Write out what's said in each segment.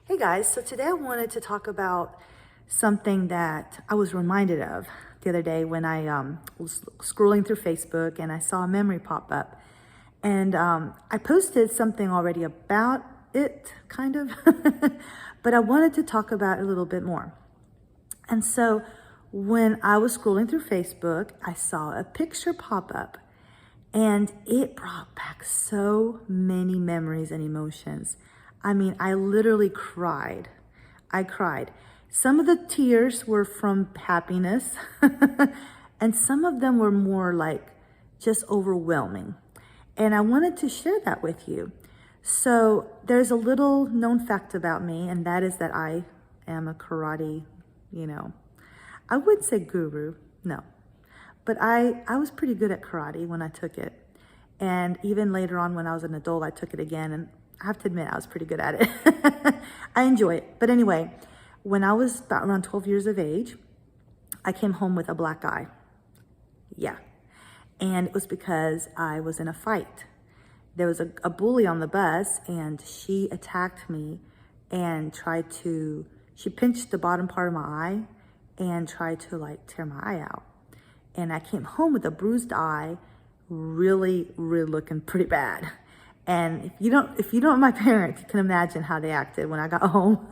Hey guys, so today I wanted to talk about something that I was reminded of the other day when I was scrolling through Facebook and I saw a memory pop up. And I posted something already about it, kind of, but I wanted to talk about it a little bit more. And so when I was scrolling through Facebook, I saw a picture pop up and it brought back so many memories and emotions. I mean, I literally cried. I cried. Some of the tears were from happiness, and some of them were more like just overwhelming. And I wanted to share that with you. So there's a little known fact about me, and that is that I am a karate, I wouldn't say guru, no. But I was pretty good at karate when I took it. And even later on when I was an adult, I took it again. And I have to admit, I was pretty good at it. I enjoy it. But anyway, when I was about around 12 years of age, I came home with a black eye. Yeah. And it was because I was in a fight. There was a bully on the bus, and she attacked me and she pinched the bottom part of my eye and tried to tear my eye out. And I came home with a bruised eye, really, really looking pretty bad. And if you don't know my parents, you can imagine how they acted when I got home.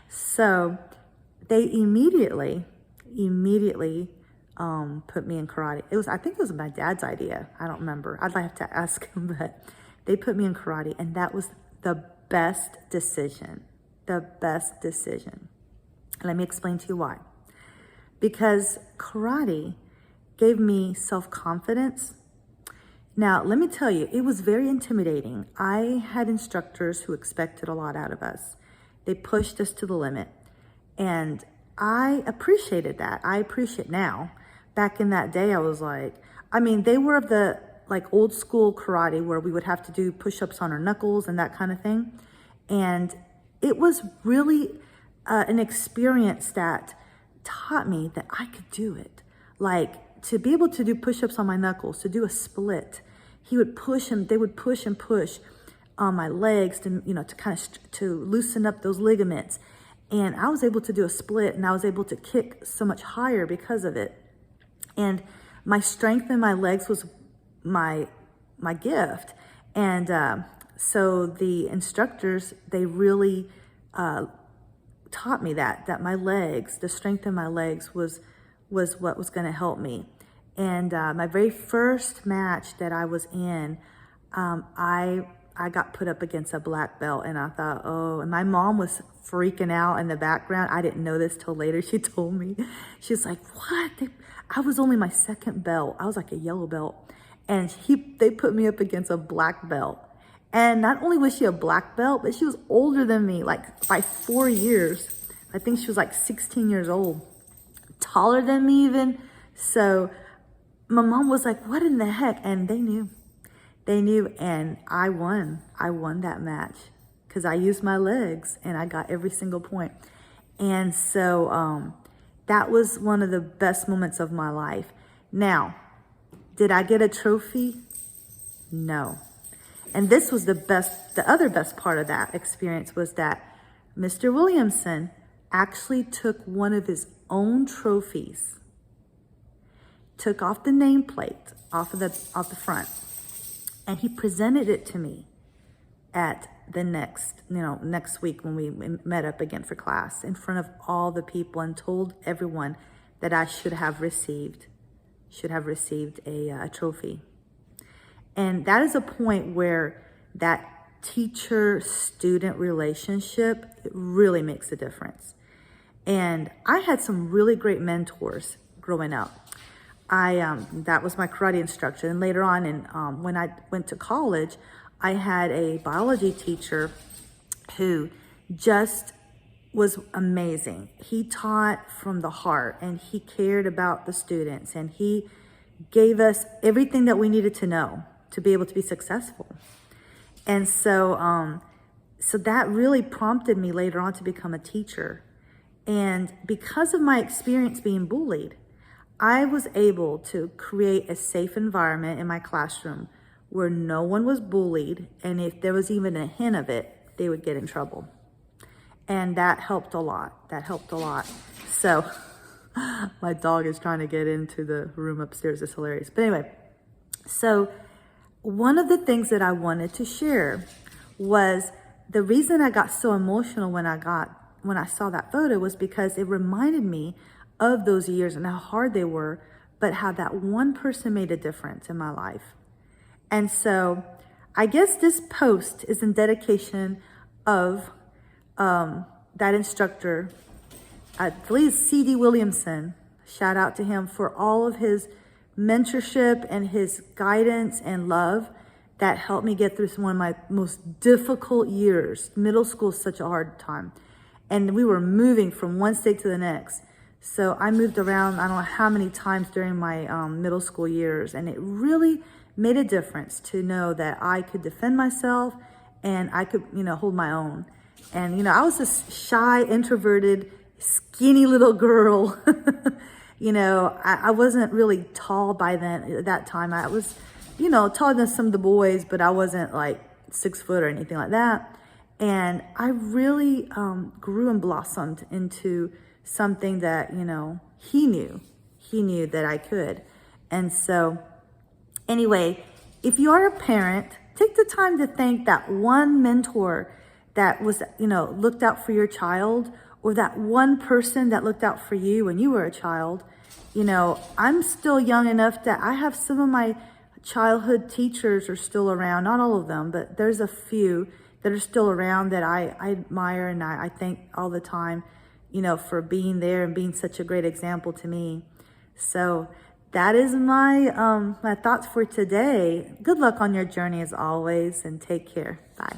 So they immediately put me in karate. I think it was my dad's idea. I don't remember. I'd have to ask him, but they put me in karate, and that was the best decision. The best decision. Let me explain to you why. Because karate gave me self-confidence. Now, let me tell you, it was very intimidating. I had instructors who expected a lot out of us. They pushed us to the limit. And I appreciated that. I appreciate now. Back in that day, I was they were of the old school karate where we would have to do push-ups on our knuckles and that kind of thing. And it was really an experience that taught me that I could do it. To be able to do push-ups on my knuckles, to do a split. They would push and push on my legs to loosen up those ligaments. And I was able to do a split, and I was able to kick so much higher because of it. And my strength in my legs was my gift. And so the instructors, they really taught me that my legs, the strength in my legs was what was going to help me. And my very first match that I was in, I got put up against a black belt, and I thought, oh, and my mom was freaking out in the background. I didn't know this till later. She told me. She was like, what? I was only my second belt. I was like a yellow belt. And they put me up against a black belt. And not only was she a black belt, but she was older than me, by 4 years. I think she was 16 years old. Taller than me even. So my mom was like, what in the heck? And they knew, and I won that match because I used my legs and I got every single point. And so that was one of the best moments of my life. Now, did I get a trophy? No. And this was the other best part of that experience was that Mr. Williamson actually took one of his own trophies, took off the nameplate off the front, and he presented it to me at the next week when we met up again for class in front of all the people, and told everyone that I should have received a trophy. And that is a point where that teacher-student relationship, it really makes a difference. And I had some really great mentors growing up. That was my karate instructor. And later on, when I went to college, I had a biology teacher who just was amazing. He taught from the heart, and he cared about the students, and he gave us everything that we needed to know to be able to be successful. And so that really prompted me later on to become a teacher. And because of my experience being bullied, I was able to create a safe environment in my classroom where no one was bullied, and if there was even a hint of it, they would get in trouble. And that helped a lot. That helped a lot. So my dog is trying to get into the room upstairs. It's hilarious. But anyway, so one of the things that I wanted to share was the reason I got so emotional when I saw that photo was because it reminded me of those years and how hard they were, but how that one person made a difference in my life. And so I guess this post is in dedication of that instructor, I believe C.D. Williamson. Shout out to him for all of his mentorship and his guidance and love that helped me get through one of my most difficult years. Middle school is such a hard time. And we were moving from one state to the next. So I moved around, I don't know how many times during my middle school years. And it really made a difference to know that I could defend myself and I could, hold my own. And, I was this shy, introverted, skinny little girl. I wasn't really tall by then. At that time, I was, taller than some of the boys, but I wasn't like 6 foot or anything like that. And I really grew and blossomed into something that, he knew that I could. And so anyway, if you are a parent, take the time to thank that one mentor that was, looked out for your child, or that one person that looked out for you when you were a child. I'm still young enough that I have some of my childhood teachers are still around, not all of them, but there's a few that are still around that I admire and I thank all the time, for being there and being such a great example to me. So that is my thoughts for today. Good luck on your journey as always, and take care. Bye.